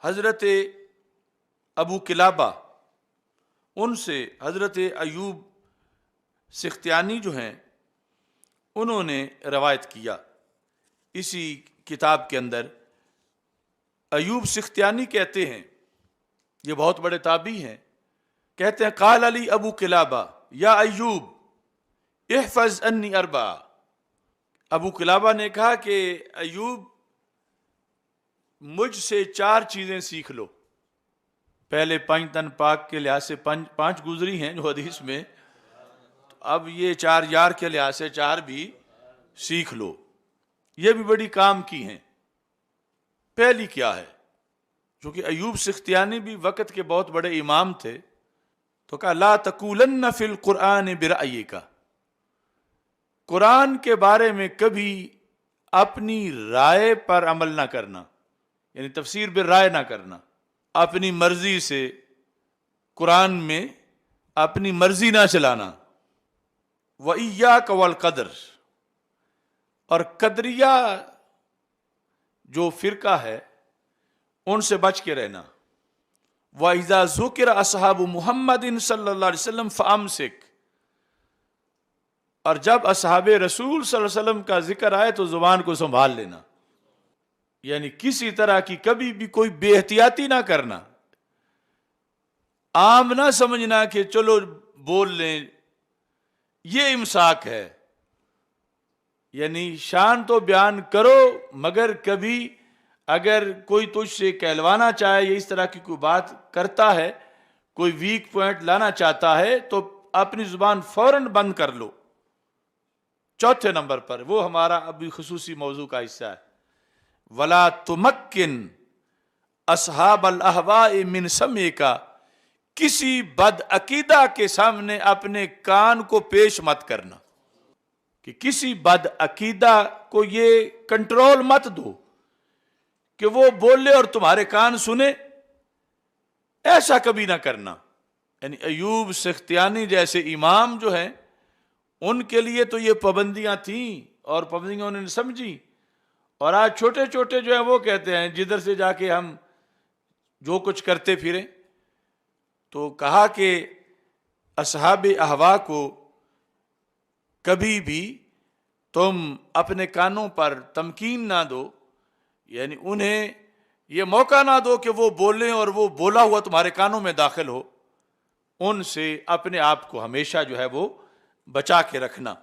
حضرت ابو قلابہ ان سے حضرت ایوب سختیانی جو ہیں انہوں نے روایت کیا اسی کتاب کے اندر. ایوب سختیانی کہتے ہیں، یہ بہت بڑے تابعی ہیں، کہتے ہیں قال علی ابو قلابہ یا ایوب احفظ انی اربع. ابو قلابہ نے کہا کہ ایوب مجھ سے 4 چیزیں سیکھ لو. پہلے 5 تن پاک کے لحاظ سے 5 گزری ہیں جو حدیث میں، اب یہ 4 یار کے لحاظ سے 4 بھی سیکھ لو. یہ بھی بڑی کام کی ہیں. پہلی کیا ہے؟ چونکہ ایوب سختیانی بھی وقت کے بہت بڑے امام تھے، تو کہا لا تقولن فی القرآن برأیک، قرآن کے بارے میں کبھی اپنی رائے پر عمل نہ کرنا، یعنی تفسیر بالرائے نہ کرنا، اپنی مرضی سے قرآن میں اپنی مرضی نہ چلانا. وَإِيَّاكَ وَالْقَدْرَ، اور قدریہ جو فرقہ ہے ان سے بچ کے رہنا. وَإِذَا ذُكِرَ أَصْحَابُ مُحَمَّدٍ صلی اللہ علیہ وسلم فَأَمْسِكْ، اور جب اصحاب رسول صلی اللہ علیہ وسلم کا ذکر آئے تو زبان کو سنبھال لینا، یعنی کسی طرح کی کبھی بھی کوئی بے احتیاطی نہ کرنا، عام نہ سمجھنا کہ چلو بول لیں. یہ امساک ہے، یعنی شان تو بیان کرو مگر کبھی اگر کوئی تجھ سے کہلوانا چاہے یا اس طرح کی کوئی بات کرتا ہے، کوئی ویک پوائنٹ لانا چاہتا ہے تو اپنی زبان فوراً بند کر لو. چوتھے نمبر پر وہ ہمارا ابھی خصوصی موضوع کا حصہ ہے، وَلَا تُمَكِّنْ أَصْحَابَ الْأَهْوَاءِ مِنْ سَمْعِكَ، کسی بد عقیدہ کے سامنے اپنے کان کو پیش مت کرنا، کہ کسی بد عقیدہ کو یہ کنٹرول مت دو کہ وہ بولے اور تمہارے کان سنے، ایسا کبھی نہ کرنا. یعنی ایوب سختیانی جیسے امام جو ہیں ان کے لیے تو یہ پابندیاں تھیں اور پابندیاں انہوں نے سمجھی، اور آج چھوٹے چھوٹے جو ہیں وہ کہتے ہیں جدھر سے جا کے ہم جو کچھ کرتے پھریں. تو کہا کہ اصحاب احوا کو کبھی بھی تم اپنے کانوں پر تمکین نہ دو، یعنی انہیں یہ موقع نہ دو کہ وہ بولیں اور وہ بولا ہوا تمہارے کانوں میں داخل ہو. ان سے اپنے آپ کو ہمیشہ جو ہے وہ بچا کے رکھنا.